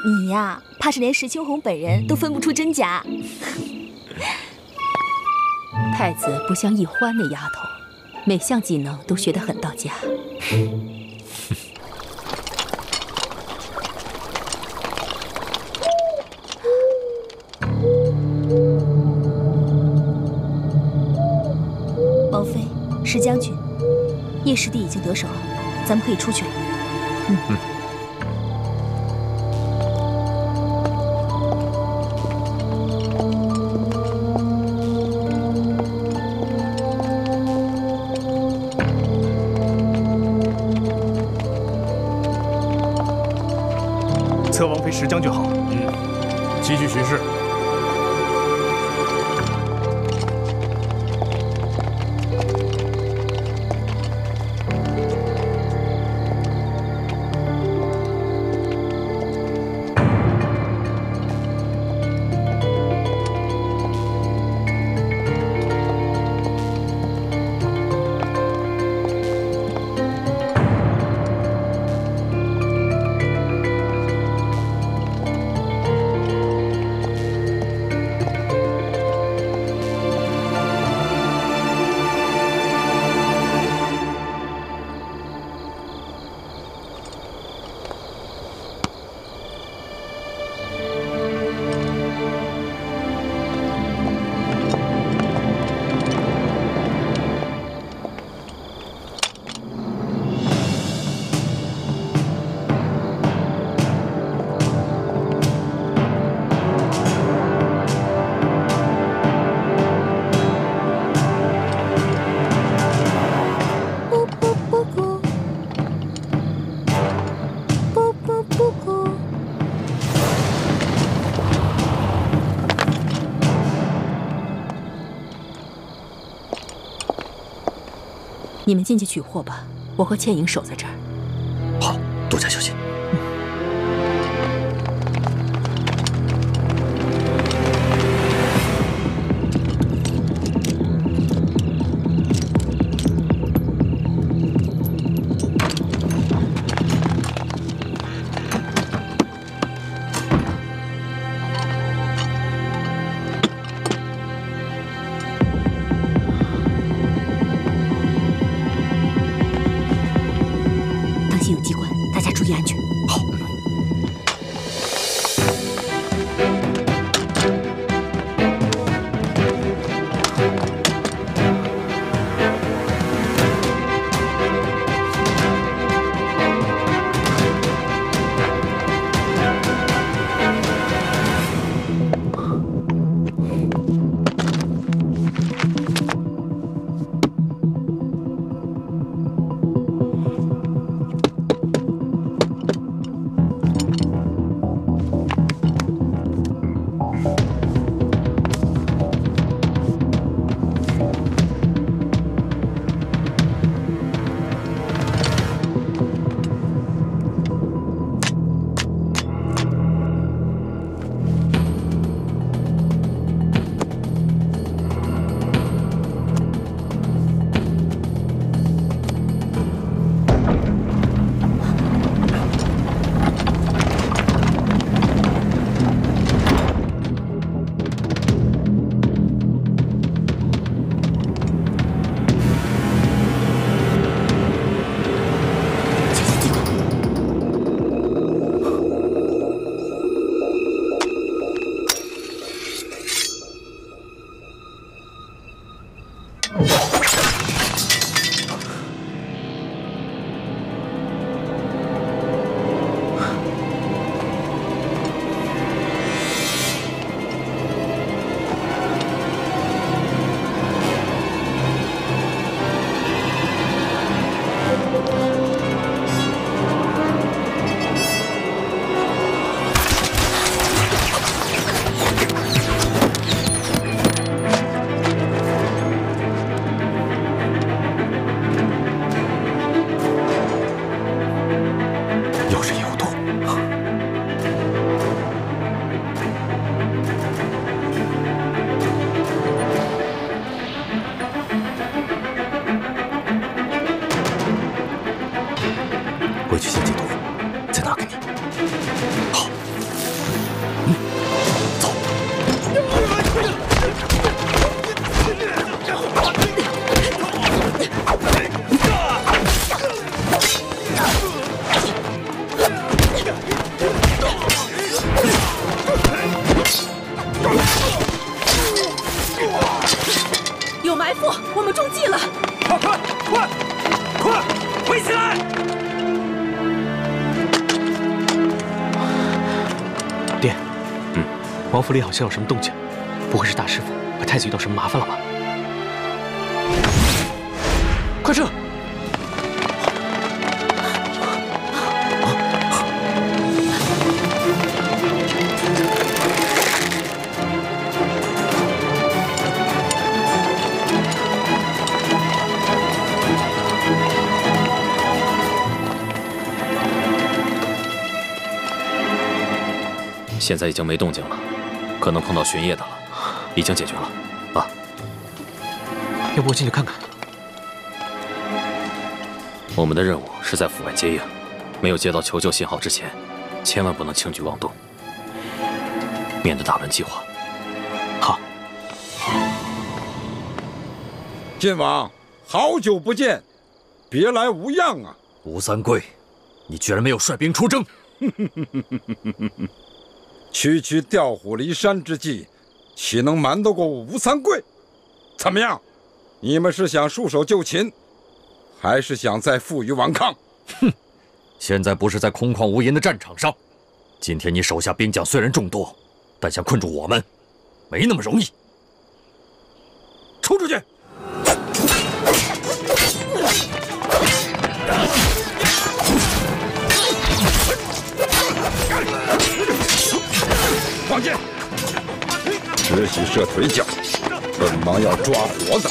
你呀，怕是连石秋红本人都分不出真假。太子不像易欢那丫头，每项技能都学得很到家。王妃，石将军，叶师弟已经得手了，咱们可以出去了。侧王妃石将军好。继续巡视。你们进去取货吧，我和倩影守在这儿。好，多加小心。当心有机关，大家注意安全。父，我们中计了！快，围起来！爹，王府里好像有什么动静，不会是大师傅和太子遇到什么麻烦了吧？快撤！现在已经没动静了，可能碰到巡夜的了，已经解决了。啊，要不我进去看看？我们的任务是在府外接应，没有接到求救信号之前，千万不能轻举妄动，免得打乱计划。好。晋王，好久不见，别来无恙啊！吴三桂，你居然没有率兵出征！区调虎离山之计，岂能瞒得过吴三桂？怎么样？你们是想束手就擒，还是想再负隅顽抗？哼！现在不是在空旷无垠的战场上。今天你手下兵将虽然众多，但想困住我们，没那么容易。冲出去！放箭！只许射腿脚，本王要抓活的。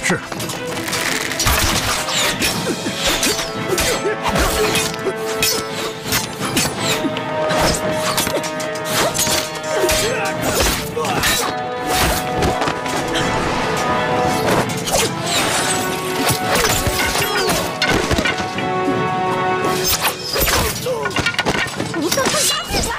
是。吴三桂拿进来！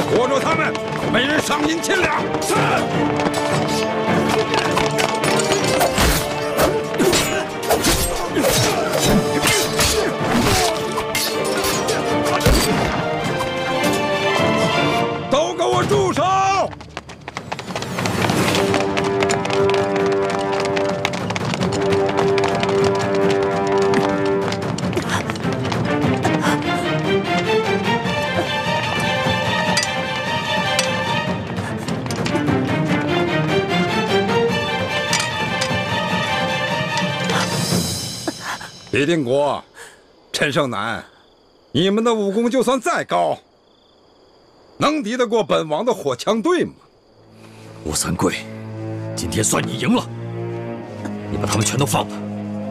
活捉他们，每人赏银千两。是。都给我住手！李定国、陈胜男，你们的武功就算再高，能敌得过本王的火枪队吗？吴三桂，今天算你赢了。你把他们全都放了，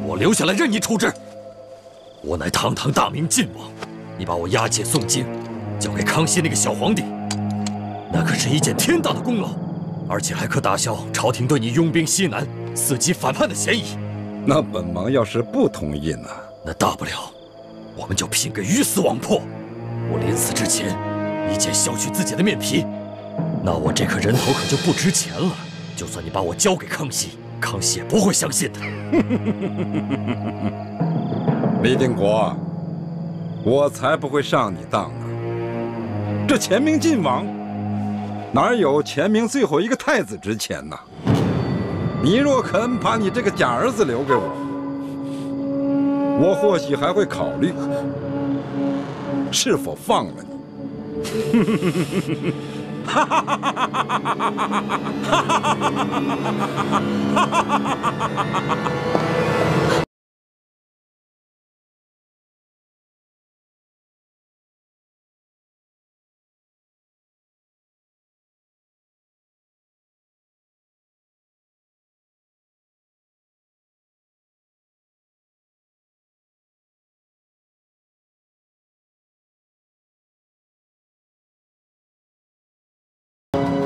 我留下来任你处置。我乃堂堂大明晋王，你把我押解送京，交给康熙那个小皇帝，那可是一件天大的功劳，而且还可打消朝廷对你拥兵西南、伺机反叛的嫌疑。那本王要是不同意呢？那大不了，我们就拼个鱼死网破。我临死之前，一剑削去自己的面皮，那我这颗人头可就不值钱了。就算你把我交给康熙，康熙也不会相信的。李定国，我才不会上你当呢。这前明晋王，哪有前明最后一个太子值钱呢？你若肯把你这个假儿子留给我，我或许还会考虑是否放了你。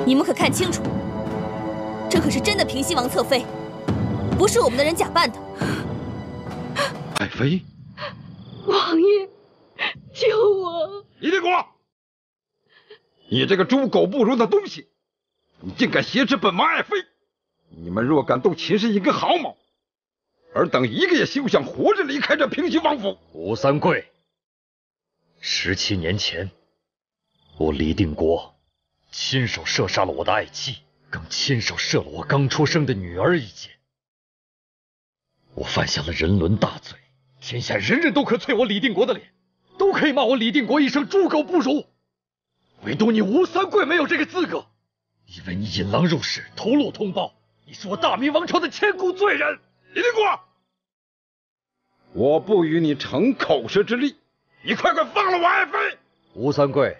你们可看清楚，这可是真的平西王侧妃，不是我们的人假扮的。爱妃，王爷，救我！李定国，你这个猪狗不如的东西，你竟敢挟持本王爱妃！你们若敢动秦氏一根毫毛，尔等一个也休想活着离开这平西王府。吴三桂，17年前，我李定国亲手射杀了我的爱妻，更亲手射了我刚出生的女儿一箭。我犯下了人伦大罪，天下人人都可啐我李定国的脸，都可以骂我李定国一声猪狗不如，唯独你吴三桂没有这个资格，因为你引狼入室，屠戮同胞，你是我大明王朝的千古罪人。李定国，我不与你逞口舌之力，你快快放了我爱妃！吴三桂，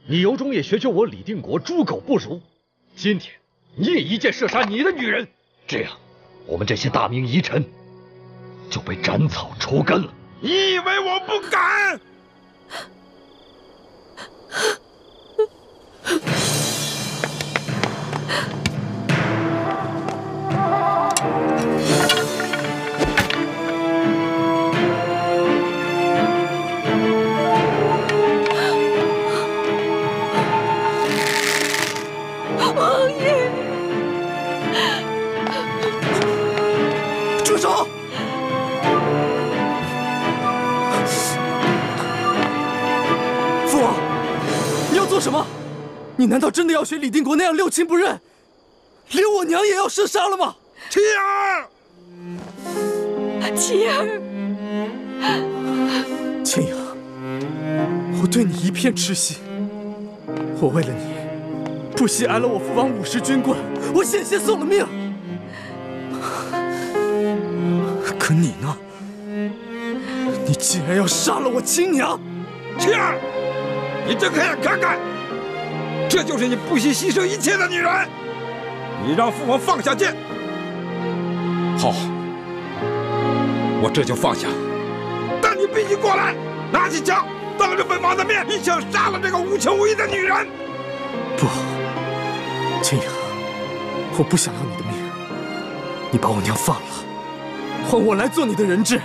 你有种也学学我李定国猪狗不如，今天你也一箭射杀你的女人，这样我们这些大明遗臣就被斩草除根了。你以为我不敢？王爷，住手！父王，你要做什么？你难道真的要学李定国那样六亲不认，连我娘也要射杀了吗？妻儿，妻儿，青阳，我对你一片痴心，我为了你，不惜挨了我父王50军棍，我险些送了命。可你呢？你竟然要杀了我亲娘！妻儿，你睁开眼看看，这就是你不惜牺牲一切的女人！你让父王放下剑。好，我这就放下。但你必须过来，拿起枪，当着本王的面一枪杀了这个无情无义的女人！不，青阳，我不想要你的命，你把我娘放了，换我来做你的人质，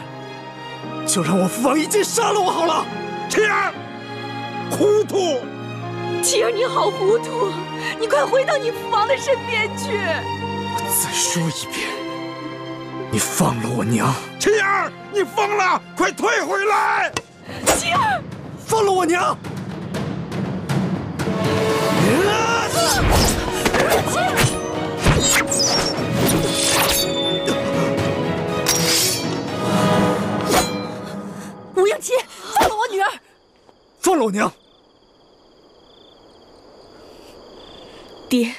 就让我父王一剑杀了我好了。妻儿，糊涂！妻儿，你好糊涂，你快回到你父王的身边去。我再说一遍，你放了我娘！妻儿，你疯了，快退回来！妻儿，放了我娘！吴应琪，放了我女儿！放了我娘！爹，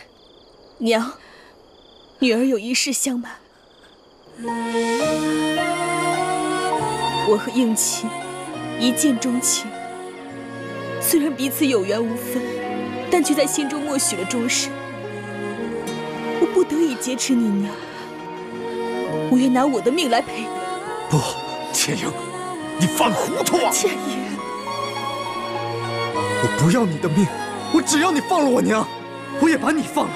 娘，女儿有一事相瞒。我和应琪一见钟情，虽然彼此有缘无分，但却在心中默许了终身。我不得已劫持你娘，我愿拿我的命来赔你。不，千英，你犯糊涂啊！千英，我不要你的命，我只要你放了我娘，我也把你放了，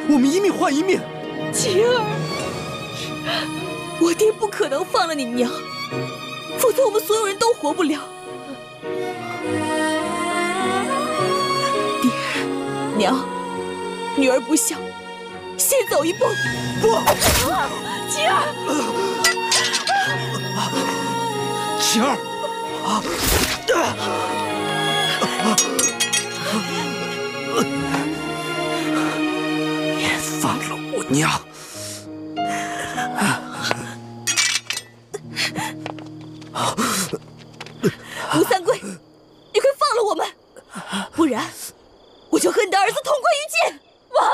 我们一命换一命。晴儿，我爹不可能放了你娘，否则我们所有人都活不了。爹娘，女儿不孝，先走一步。不，晴儿，晴儿，你放了我娘！吴三桂，你快放了我们，不然我就和你的儿子同归于尽！王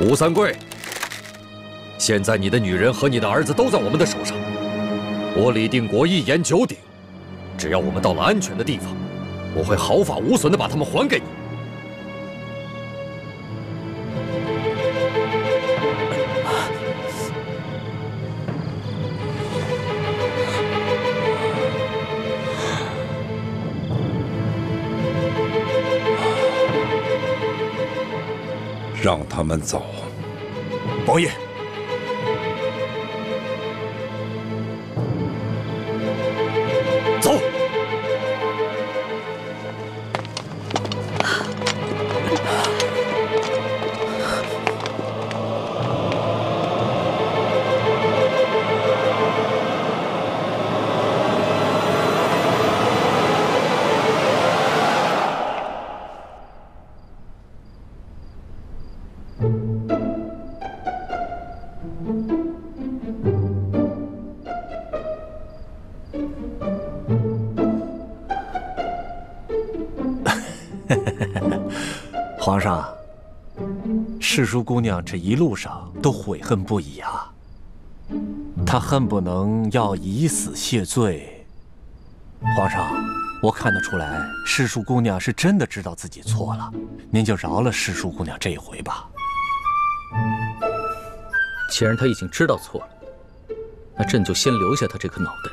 爷！吴三桂，现在你的女人和你的儿子都在我们的手上，我李定国一言九鼎，只要我们到了安全的地方，我会毫发无损地把他们还给你。让他们走。王爷，走。皇上，世淑姑娘这一路上都悔恨不已啊，她恨不能要以死谢罪。皇上，我看得出来，世淑姑娘是真的知道自己错了，您就饶了世淑姑娘这一回吧。既然她已经知道错了，那朕就先留下她这颗脑袋。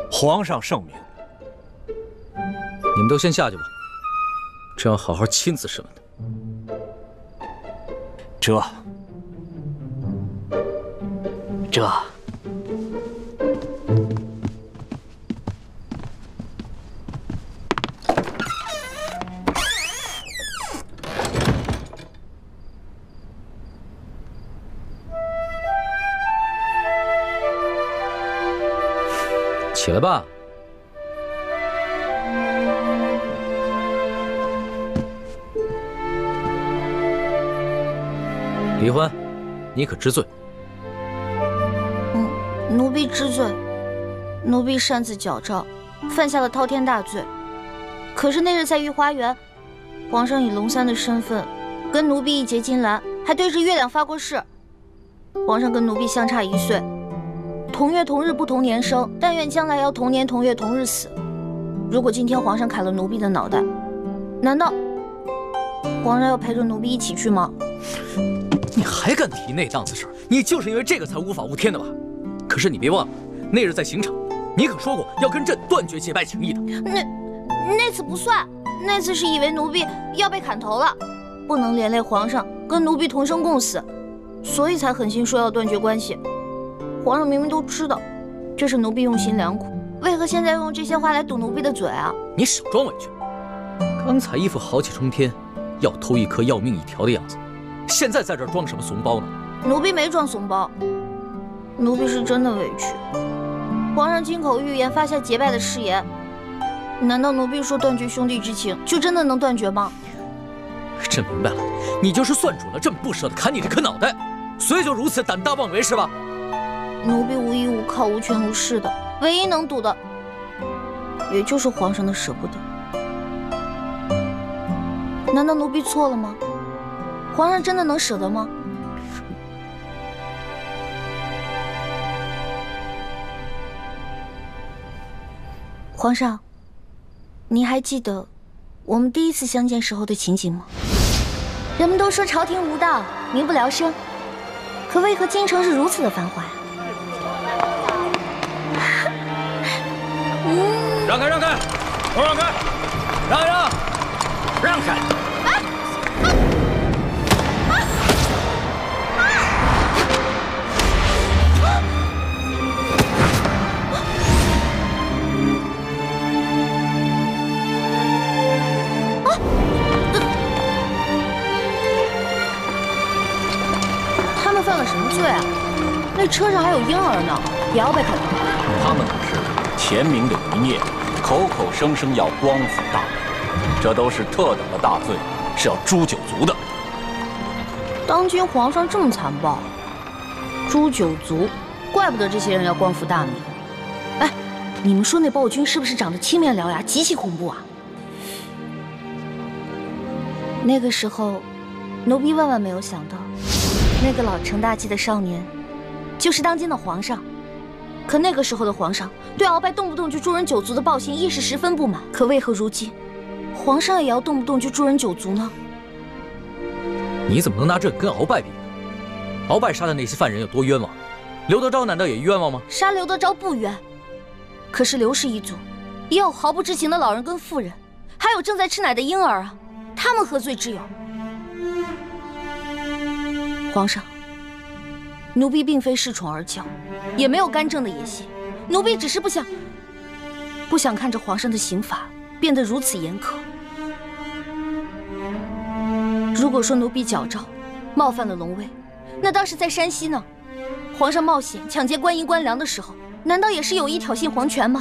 皇上圣明。你们都先下去吧。 朕要好好亲自审问他。这起来吧。 李欢，你可知罪？奴婢知罪。奴婢擅自矫诏，犯下了滔天大罪。可是那日在御花园，皇上以龙三的身份，跟奴婢一结金兰，还对着月亮发过誓。皇上跟奴婢相差1岁，同月同日不同年生，但愿将来要同年同月同日死。如果今天皇上砍了奴婢的脑袋，难道皇上要陪着奴婢一起去吗？ 你还敢提那档子事儿？你就是因为这个才无法无天的吧？可是你别忘了，那日在刑场，你可说过要跟朕断绝结拜情谊的。那次不算，那次是以为奴婢要被砍头了，不能连累皇上跟奴婢同生共死，所以才狠心说要断绝关系。皇上明明都知道，这是奴婢用心良苦，为何现在用这些话来堵奴婢的嘴啊？你少装委屈！刚才一副豪气冲天，要偷一颗要命一条的样子。 现在在这儿装什么怂包呢？奴婢没装怂包，奴婢是真的委屈。皇上金口玉言发下结拜的誓言，难道奴婢说断绝兄弟之情就真的能断绝吗？朕明白了，你就是算准了朕不舍得砍你这颗脑袋，所以就如此胆大妄为是吧？奴婢无依无靠、无权无势的，唯一能赌的，也就是皇上的舍不得。难道奴婢错了吗？ 皇上真的能舍得吗？皇上，您还记得我们第一次相见时候的情景吗？人们都说朝廷无道，民不聊生，可为何京城是如此的繁华呀？让开，让开，都让开，让一让，让开！ 犯了什么罪啊？那车上还有婴儿呢，也要被砍头。他们可是前明的余孽，口口声声要光复大明，这都是特等的大罪，是要诛九族的。当今皇上这么残暴，诛九族，怪不得这些人要光复大明。哎，你们说那暴君是不是长得青面獠牙，极其恐怖啊？那个时候，奴婢万万没有想到。 那个老成大器的少年，就是当今的皇上。可那个时候的皇上对鳌拜动不动就诛人九族的暴行亦是十分不满。可为何如今，皇上也要动不动就诛人九族呢？你怎么能拿朕跟鳌拜比呢？鳌拜杀的那些犯人有多冤枉？刘德昭难道也冤枉吗？杀刘德昭不冤，可是刘氏一族也有毫不知情的老人跟妇人，还有正在吃奶的婴儿啊，他们何罪之有？ 皇上，奴婢并非恃宠而骄，也没有干政的野心。奴婢只是不想看着皇上的刑罚变得如此严苛。如果说奴婢矫诏冒犯了龙威，那倒是在山西呢。皇上冒险抢劫官银官粮的时候，难道也是有意挑衅皇权吗？